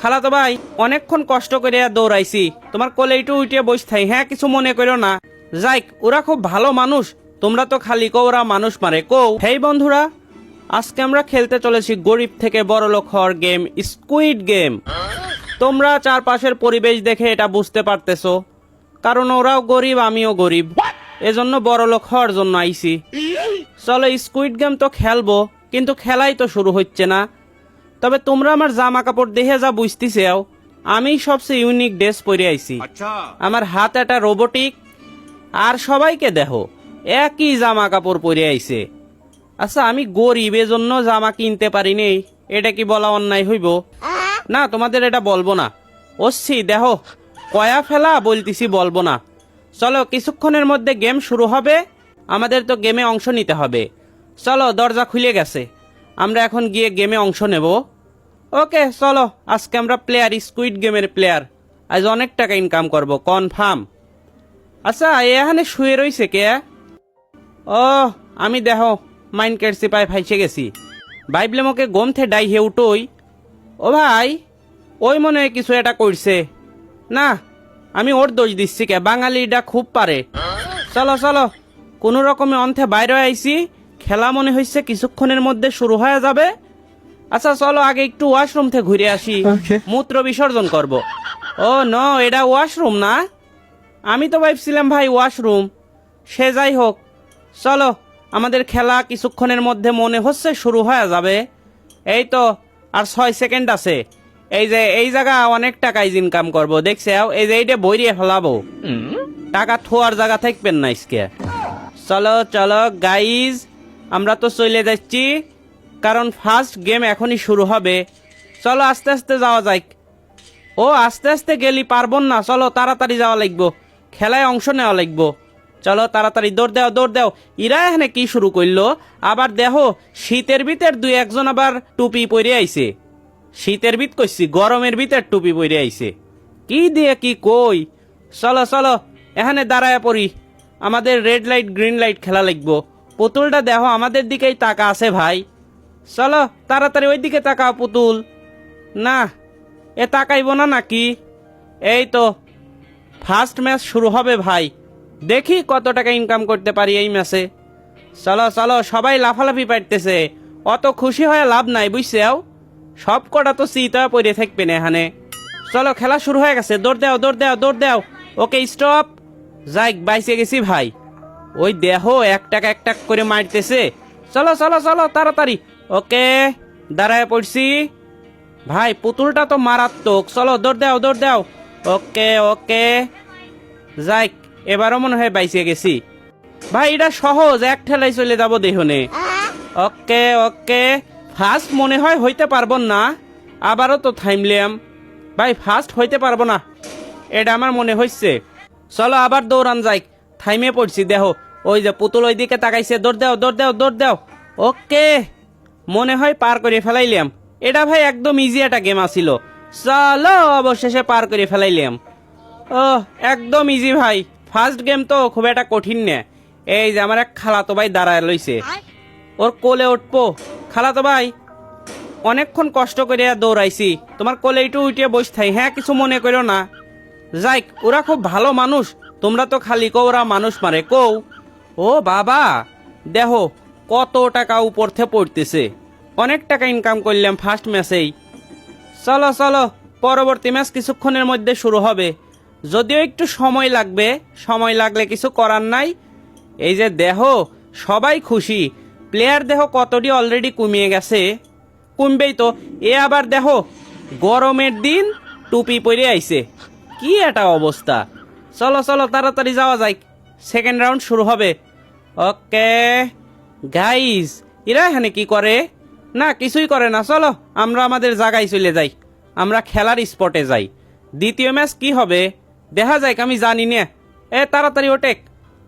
খালাতো ভাই অনেকক্ষণ কষ্ট করে দৌড়াইছি, তোমার কোলে একটু উঠে বসথাই, হ্যাঁ কিছু মনে করো না। যাইক, ওরা খুব ভালো মানুষ, তোমরা তো খালি কো ওরা মানুষ মারে কও। হেই বন্ধুরা, আজকে আমরা খেলতে চলেছি গরিব থেকে বড় লোক হওয়ার গেম, স্কুইড গেম। তোমরা চারপাশের পরিবেশ দেখে এটা বুঝতে পারতেছো, কারণ ওরাও গরিব আমিও গরিব, এজন্য বড় লোক হওয়ার জন্য আইছি। চলো স্কুইড গেম তো খেলবো, কিন্তু খেলাই তো শুরু হচ্ছে না। তবে তোমরা আমার জামা কাপড় দেখে যা বুঝতেছেও, আমি সবচেয়ে ইউনিক ড্রেস পরে আইছি। আমার হাত একটা রোবোটিক, আর সবাইকে দেখো একই জামা কাপড় পরে আইছে। আচ্ছা, আমি গরিব এজন্য জামা কিনতে পারিনি, এটা কি বলা অন্যায় হইব? না, তোমাদের এটা বলবো না। অসছি দেখো কয়া ফেলা বলতেছি, বলবো না। চলো কিছুক্ষণের মধ্যে গেম শুরু হবে, আমাদের তো গেমে অংশ নিতে হবে। চলো, দরজা খুলে গেছে, আমরা এখন গিয়ে গেমে অংশ নেব। ওকে চলো, আজকে আমরা প্লেয়ার, স্কুইড গেমের প্লেয়ার। আজ অনেক টাকা ইনকাম করব কনফার্ম। আচ্ছা, এখানে শুয়ে রইছে কে? ও আমি দেখো মাইন্ড কেটছি, পায়ে ফাইসে গেছি। ভাইবলে মোকে গম থে ডাই হে উঠোই। ও ভাই, ওই মনে হয় কিছু এটা করছে। না, আমি ওর দোষ দিচ্ছি কে, বাঙালিটা খুব পারে। চলো চলো, কোনো রকমে অন্থে বাইরে আইছি, খেলা মনে হচ্ছে কিছুক্ষণের মধ্যে শুরু হয়ে যাবে। আচ্ছা চলো, আগে একটু ওয়াশরুম থেকে ঘুরে আসি, মূত্র বিসর্জন করব। ও ন, এটা ওয়াশরুম না, আমি তো ভাবছিলাম ভাই ওয়াশরুম। সে যাই হোক, চলো আমাদের খেলা কিছুক্ষণের মধ্যে মনে হচ্ছে শুরু হয়ে যাবে। এই তো আর 6 সেকেন্ড আছে। এই যে এই জায়গা অনেক টাকা ইনকাম করবো দেখছে, এই যে এইটা বইরিয়ে ফেলাবো, টাকা থোয়ার জায়গা থাকবেন না ইসকে। চলো চলো গাইজ, আমরা তো চলে যাচ্ছি, কারণ ফার্স্ট গেম এখনই শুরু হবে। চলো আস্তে আস্তে যাওয়া যাক। ও আস্তে আস্তে গেলি পারবো না, চলো তাড়াতাড়ি যাওয়া লাগবো, খেলায় অংশ নেওয়া লাগবো। চলো তাড়াতাড়ি দৌড় দাও দৌড় দাও। ইরা এখানে কি শুরু করলো আবার? দেখো শীতের ভিতর দুই একজন আবার টুপি পরে আইছে। শীতের ভিত কইছি, গরমের ভিতর টুপি পরে আইছে, কি দিয়ে কি কই। চলো চলো এখানে দাঁড়ায় পড়ি, আমাদের রেড লাইট গ্রিন লাইট খেলা লাগবো। পুতুলটা দেখো আমাদের দিকেই তাকা আছে ভাই। চলো তাড়াতাড়ি ওই দিকে তাকাও পুতুল। না, এ তাকাইব না নাকি? এই তো ফার্স্ট ম্যাচ শুরু হবে ভাই, দেখি কত টাকা ইনকাম করতে পারি এই ম্যাচে। চলো চলো, সবাই লাফালাফি পাইতেছে, অত খুশি হয়ে লাভ নাই বুঝছেও, সব কটা তো চিতা পড়ে থাকবে না এখানে। চলো খেলা শুরু হয়ে গেছে, দৌড় দাও দৌড় দাও দৌড় দাও। Okay stop. যাইক, বাইসে গেছি ভাই। ওই দেখো এক টাকা এক টাক করে মারতেছে। চলো চলো চলো তাড়াতাড়ি। ওকে দাঁড়ায় পড়ছি ভাই, পুতুলটা তো মারাত্মক। চলো দৌড় দাও দৌড় দাও। ওকে ওকে, যাইক এবারও মনে হয় বাইসে গেছি ভাই। এটা সহজ, এক ঠেলাই চলে যাবো দেহনে। ওকে ওকে, ফার্স্ট মনে হয় হইতে পারবো না, আবারও তো থামলাম ভাই, ফার্স্ট হইতে পারবো না এটা আমার মনে হচ্ছে। চলো আবার দৌড়ান যাই, থাইমে পড়ছি দেখো, ওই যে পুতুল ওই দিকে তাকাইছে, দৌড় দাও দৌড় দাও দৌড় দাও। ওকে, মনে হয় পার করে ফেলাইলাম। এটা ভাই একদম ইজি একটা গেম আছিল, চলো অবশেষে পার করে ফেলাইলাম। ও একদম ইজি ভাই, ফার্স্ট গেম তো খুব একটা কঠিন না। এই যে আমার এক খালাতো ভাই দাঁড়ায় লইছে, ওর কোলে উঠবো। খালাতো ভাই অনেকক্ষণ কষ্ট করে দৌড়াইছি, তোমার কোলে একটু উঠে বসথাই, হ্যাঁ কিছু মনে করো না। যাইক, ওরা খুব ভালো মানুষ, তোমরা তো খালি কো ওরা মানুষ মারে কও। ও বাবা, দেখো কত টাকা উপর থেকে পড়তেছে, অনেক টাকা ইনকাম করলাম ফার্স্ট ম্যাচেই। চলো চলো, পরবর্তী ম্যাচ কিছুক্ষণের মধ্যে শুরু হবে, যদিও একটু সময় লাগবে, সময় লাগলে কিছু করার নাই। এই যে দেখো সবাই খুশি, প্লেয়ার দেখো কতটি অলরেডি কমিয়ে গেছে, কমবেই তো। এ আবার দেখো গরমের দিন টুপি পরে আইছে, কি একটা অবস্থা। চলো চলো তাড়াতাড়ি যাওয়া যায়, সেকেন্ড রাউন্ড শুরু হবে। ওকে গাইজ, এরা এখানে কি করে? না কিছুই করে না, চলো আমরা আমাদের জায়গায় চলে যাই, আমরা খেলার স্পটে যাই। দ্বিতীয় ম্যাচ কি হবে দেখা যায়, আমি জানি না। এ তাড়াতাড়ি ওঠেক।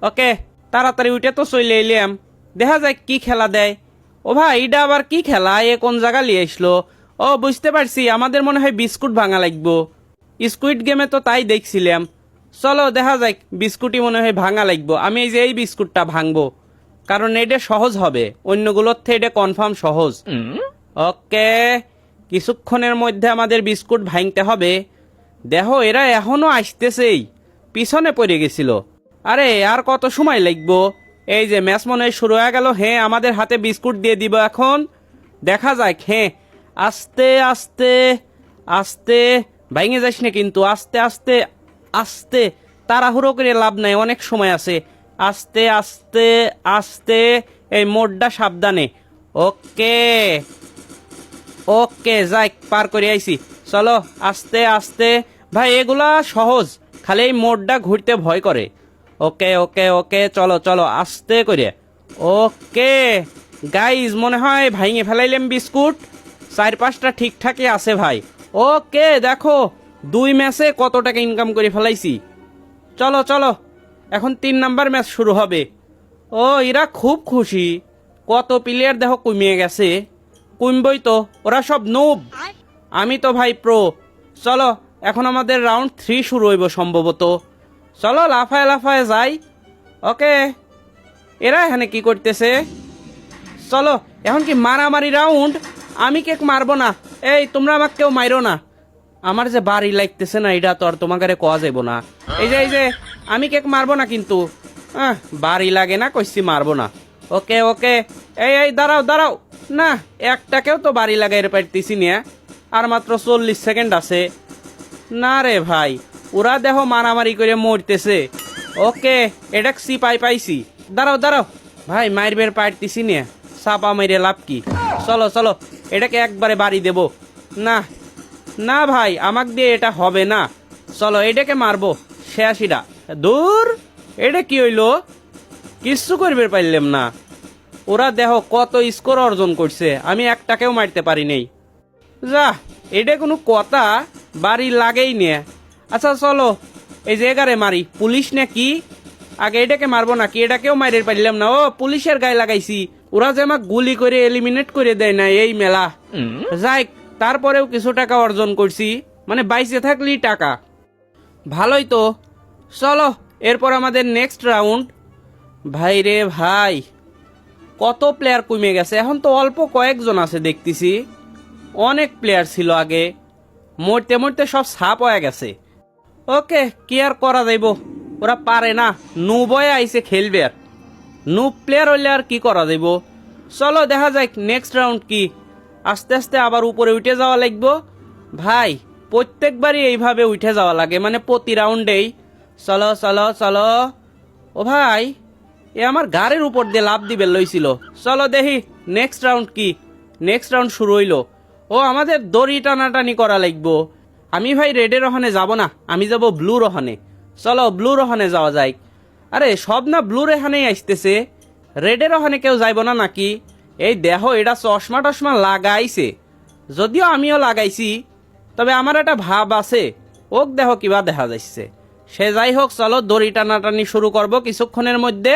ওকে তাড়াতাড়ি উঠে তো চলে এলাম, দেখা যায় কি খেলা দেয়। ও ভাই, এটা আবার কি খেলা, এ কোন জায়গা নিয়ে আসলো? ও বুঝতে পারছি, আমাদের মনে হয় বিস্কুট ভাঙা লাগবো। স্কুইড গেমে তো তাই দেখছিলাম। চলো দেখা যাক, বিস্কুটই মনে হয় ভাঙা লাগবো। আমি এই যে এই বিস্কুটটা ভাঙবো, কারণ এটা সহজ হবে, অন্যগুলোর থেকে এটা কনফার্ম সহজ। ওকে, কিছুক্ষণের মধ্যে আমাদের বিস্কুট ভাঙতে হবে। দেখো এরা এখনো আসতেছেই, পিছনে পড়ে গেছিল। আরে আর কত সময় লাগবো? এই যে ম্যাচ মনে হয় শুরু হয়ে গেল। হ্যাঁ, আমাদের হাতে বিস্কুট দিয়ে দিব এখন। দেখা যাক। হ্যাঁ, আস্তে আস্তে আস্তে, ভাঙে যাস না কিন্তু, আস্তে আস্তে আস্তে, তাড়াহুড়ো করে লাভ নাই, অনেক সময় আছে। আস্তে আস্তে আস্তে, এই মোড়টা সাবধানে। ওকে ওকে, যাই পার করে আইছি। চলো আস্তে আস্তে। ভাই এগুলা সহজ, খালি এই মোড়টা ঘুরতে ভয় করে। ওকে ওকে ওকে, চলো চলো আস্তে করে। ওকে গাইজ, মনে হয় ভাইঙে ফেলাইলাম বিস্কুট। 4-5টা ঠিকঠাকই আছে ভাই। ওকে দেখো, 2 ম্যাচে কত টাকা ইনকাম করে ফেলাইছি। চলো চলো, এখন 3 নাম্বার ম্যাচ শুরু হবে। ও এরা খুব খুশি, কত প্লেয়ার দেখো কমিয়ে গেছে। কমবই তো, ওরা সব নুব, আমি তো ভাই প্রো। চলো এখন আমাদের রাউন্ড 3 শুরু হইব সম্ভবত। চলো লাফায় লাফায় যাই। ওকে, এরা এখানে কি করতেছে? চলো এখন কি মারামারি রাউন্ড? আমি কেক মারবো না, এই তোমরা আমাকে কেউ মাইরো না। আমার যে বাড়ি লাগতেছে না, এটা তো আর তোমাকে কোয়া যাইব না। এই যে আমি কেক মারবো না কিন্তু, বাড়ি লাগে না কইছি মারবো না। ওকে ওকে, এই দাঁড়াও দাঁড়াও, না একটাকেও তো বাড়ি লাগাইতে পারতেছি না। আর মাত্র 40 সেকেন্ড আছে। না রে ভাই, ওরা দেখো মারামারি করে মরতেছে। ওকে, এটা সিপাই পাইছি। দাঁড়াও দাঁড়াও ভাই, মারবের পারতেছি না, চাপা মেরে লাভ কি? চলো চলো, এটাকে একবারে বাড়ি দেব। না না ভাই, আমাক দিয়ে এটা হবে না। চলো এটাকে মারবো, 86টা। দূর, এটা কি হইলো? কিচ্ছু করবে পারলাম না। ওরা দেখো কত স্কোর অর্জন করছে, আমি একটাকেও মারতে পারি নেই। যা, এটা কোনো কথা? বাড়ি লাগেই নে। আচ্ছা চলো, এই যে এগারে মারি। পুলিশ না কি? আগে এটাকে মারবো নাকি? এটাকেও মারিয়ে পারলাম না। ও পুলিশের গায়ে লাগাইছি, ওরা যে আমাকে গুলি করে এলিমিনেট করে দেয় না এই মেলা। যাই, তারপরেও কিছু টাকা অর্জন করছি, মানে বাইসে থাকলেই টাকা। ভালোই তো। চলো এরপর আমাদের নেক্সট রাউন্ড। ভাই রে ভাই, কত প্লেয়ার কমে গেছে, এখন তো অল্প কয়েকজন আছে দেখতেছি। অনেক প্লেয়ার ছিল আগে, মরতে মরতে সব সাপ হয়ে গেছে। ওকে, কি আর করা যাইব, ওরা পারে না, নুবয়ে আইসে খেলবে। আর নুব প্লেয়ার হইলে আর কি করা যাইব। চলো দেখা যাক নেক্সট রাউন্ড কি। আস্তে আস্তে আবার উপরে উঠে যাওয়া লাগবো। ভাই প্রত্যেকবারই এইভাবে উঠে যাওয়া লাগে, মানে প্রতি রাউন্ডেই। চলো চলো চলো। ও ভাই, এ আমার গাড়ির উপর দিয়ে লাভ দিবে লইছিল। চলো দেখি নেক্সট রাউন্ড কি। নেক্সট রাউন্ড শুরু হইলো। ও আমাদের দড়ি টানাটানি করা লাগবো। আমি ভাই রেডের ওখানে যাব না, আমি যাব ব্লুর ওখানে। চলো ব্লুর ওখানে যাওয়া যায়। আরে সব না ব্লুর এখানেই আসতেছে, রেডের ওখানে কেউ যাইব না নাকি? এই দেখো, এটা চশমা টশমা লাগাইছে, যদিও আমিও লাগাইছি, তবে আমার একটা ভাব আছে। ওক দেখো কিবা দেখা যাচ্ছে। সে যাই হোক, চলো দড়ি টানাটানি শুরু করব কিছুক্ষণের মধ্যে।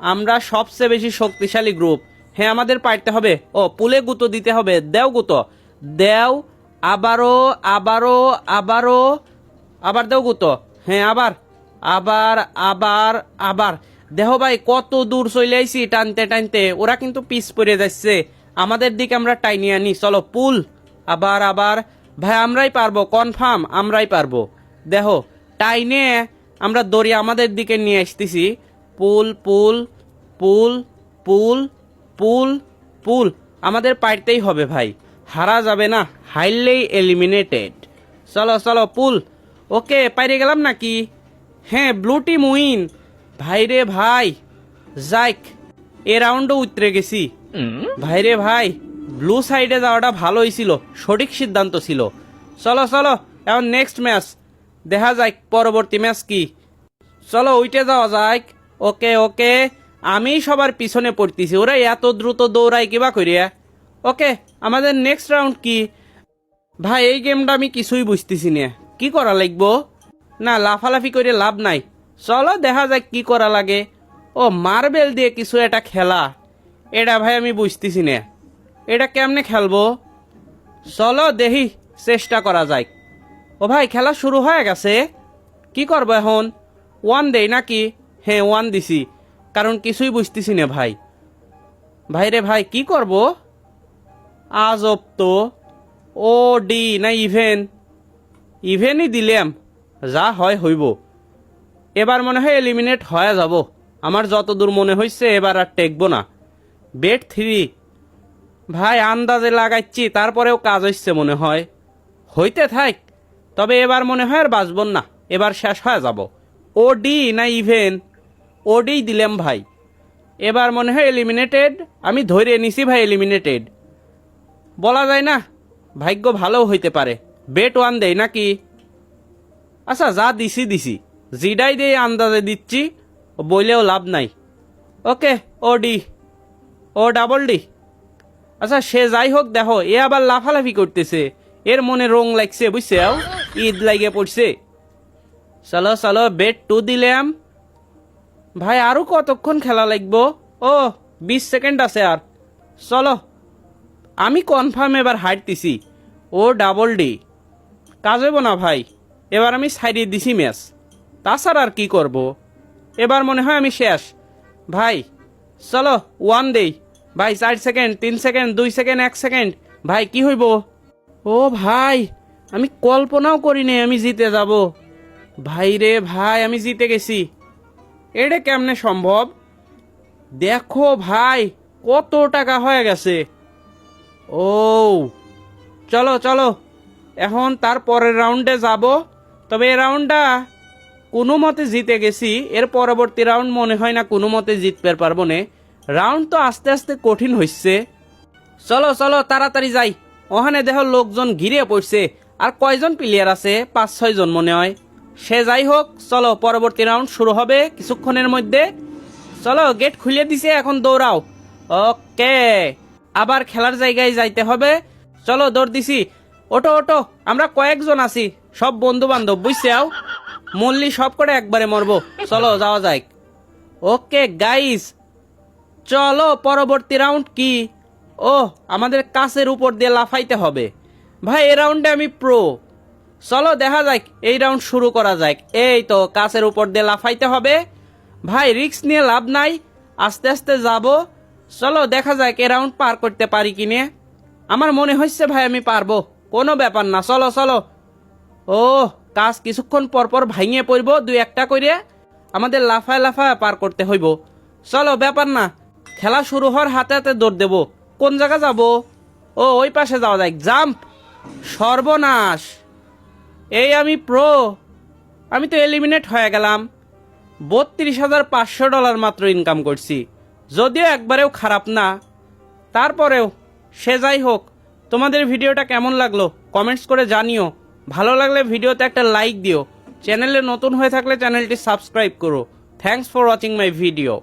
আমরা সবচেয়ে বেশি শক্তিশালী গ্রুপ। হ্যাঁ, আমাদের পারতে হবে। ও পুলে গুঁতো দিতে হবে। দেও গুঁতো, দেও। আবারও আবারও আবারও, আবার দেও গুঁতো। হ্যাঁ, আবার আবার আবার আবার। দেহ ভাই কত দূর চলে আইছি টানতে টানতে, ওরা কিন্তু পিছ পড়ে যাচ্ছে। আমাদের দিকে আমরা টাইনি আনি। চলো পুল, আবার আবার। ভাই আমরাই পারবো, কনফার্ম আমরাই পারবো। দেখো টাইনে আমরা দড়ি আমাদের দিকে নিয়ে আসতেছি। পুল পুল পুল পুল পুল পুল, আমাদের পারতেই হবে ভাই, হারা যাবে না, হারলেই এলিমিনেটেড। চলো চলো পুল। ওকে, পাইরে গেলাম নাকি? হ্যাঁ, ব্লু টিম উইন। ভাই রে ভাই, যাইক এ রাউন্ডও উতরে গেছি। ভাই রে ভাই, ব্লু সাইডে যাওয়াটা ভালো হয়েছিল, সঠিক সিদ্ধান্ত ছিল। চলো চলো, এখন নেক্সট ম্যাচ দেখা যাক, পরবর্তী ম্যাচ কি। চলো উইটে যাওয়া যাক। ওকে ওকে, আমি সবার পিছনে পড়তেছি, ওরা এত দ্রুত দৌড়াই কিবা করিয়া। ওকে, আমাদের নেক্সট রাউন্ড কি? ভাই এই গেমটা আমি কিছুই বুঝতেছি না, কি করা লাগবো? না লাফালাফি করে লাভ নাই, চলো দেখা যাক কি করা লাগে। ও মার্বেল দিয়ে কিছু একটা খেলা, এটা ভাই আমি বুঝতেছি না, এটা কেমনে খেলবো? চলো দেখি, চেষ্টা করা যায়। ও ভাই খেলা শুরু হয়ে গেছে, কি করবো এখন? 1 দেই নাকি? হ্যাঁ 1 দিছি, কারণ কিছুই বুঝতেছি না ভাই। ভাই রে ভাই, কি করব? আজব তো। ও ডি না ইভেন? ইভেনই দিলাম, যা হয় হইব। এবার মনে হয় এলিমিনেট হয়ে যাব। আমার যতদূর মনে হইছে এবার আর টেকবো না। বেড 3 ভাই আন্দাজে লাগাচ্ছি, তারপরেও কাজ হচ্ছে মনে হয়। হইতে থাক, তবে এবার মনে হয় আর বাঁচব না, এবার শেষ হয়ে যাব। ও ডি না ইভেন? ওডি দিলাম ভাই। এবার মনে হয় এলিমিনেটেড। আমি ধরে নিছি ভাই এলিমিনেটেড। বলা যায় না, ভাগ্য ভালোও হইতে পারে। বেট 1 দেই নাকি? আচ্ছা যা দিছি জিডাই দিয়ে আন্দাজে দিচ্ছি, বইলেও লাভ নাই। ওকে, ও ডি, ও ডাবল ডি। আচ্ছা সে যাই হোক, দেখো এ আবার লাফালাফি করতেছে, এর মনে রং লাগছে বুঝছেও, ঈদ লাগিয়ে পড়ছে। চলো চলো, বেট 2 দিলাম ভাই। আরো কতক্ষণ খেলা লাগবো? ও 20 সেকেন্ড আছে আর। চলো, আমি কনফার্ম এবার হারতেছি। ও ডাবল ডি, কাজ হইব না ভাই। এবার আমি সাইডে দিছি ম্যাচ, তাছাড়া আর কি করব। এবার মনে হয় আমি শেষ ভাই। চলো 1 দেই ভাই। 4 সেকেন্ড, 3 সেকেন্ড, 2 সেকেন্ড, 1 সেকেন্ড। ভাই কি হইব? ও ভাই, আমি কল্পনাও করিনি আমি জিতে যাব। ভাই রে ভাই, আমি জিতে গেছি। এটা কেমনে সম্ভব? দেখো ভাই, কত টাকা হয়ে গেছে। ও চলো চলো, এখন তার পরের রাউন্ডে যাব। তবে এই রাউন্ডটা কোনো মতে জিতে গেছি, এর পরবর্তী রাউন্ড মনে হয় না কোনো মতে জিততে পারবো না। রাউন্ড তো আস্তে আস্তে কঠিন হচ্ছে। চলো চলো তাড়াতাড়ি যাই। ওখানে দেখো লোকজন ঘিরে পড়ছে। আর কয়জন প্লেয়ার আছে? 5-6 জন মনে হয়। সে যাই হোক, চলো পরবর্তী রাউন্ড শুরু হবে কিছুক্ষণের মধ্যে। চলো, গেট খুলে দিছে, এখন দৌড়াও। ওকে, আবার খেলার জায়গায় যাইতে হবে। চলো দৌড় দিছি। ওটো ওটো, আমরা কয়েকজন আছি, সব বন্ধু বান্ধব বুঝছাও। মল্লি সব করে একবারে মরবো। চলো যাওয়া যাক। ওকে গাইস, চলো পরবর্তী রাউন্ড কি? ও, আমাদের কাছের উপর দিয়ে লাফাইতে হবে। ভাই এই রাউন্ডে আমি প্রো। চলো দেখা যাক, এই রাউন্ড শুরু করা যাক। এই তো কাছের উপর দিয়ে লাফাইতে হবে। ভাই রিস্ক নিয়ে লাভ নাই, আস্তে আস্তে যাব। চলো দেখা যাক এই রাউন্ড পার করতে পারি কিনে। আমার মনে হচ্ছে ভাই আমি পারবো, কোনো ব্যাপার না। চলো চলো। ও, কাজ কিছুক্ষণ পর পর ভাঙিয়ে পড়বো 2-1টা করে। আমাদের লাফায় লাফায় পার করতে হইব। চলো ব্যাপার না, খেলা শুরু হওয়ার হাতে হাতে দৌড় দেবো। কোন জায়গা যাব? ও ওই পাশে যাওয়া যায়। জাম্প! সর্বনাশ, এই আমি প্রো, আমি তো এলিমিনেট হয়ে গেলাম। $32,500 মাত্র ইনকাম করছি, যদিও একবারেও খারাপ না। তারপরেও সে যাই হোক, তোমাদের ভিডিওটা কেমন লাগলো কমেন্টস করে জানিও। ভালো লাগলে ভিডিওতে একটা লাইক দিও। চ্যানেলে নতুন হয়ে থাকলে চ্যানেলটি সাবস্ক্রাইব করো। Thanks for watching my video.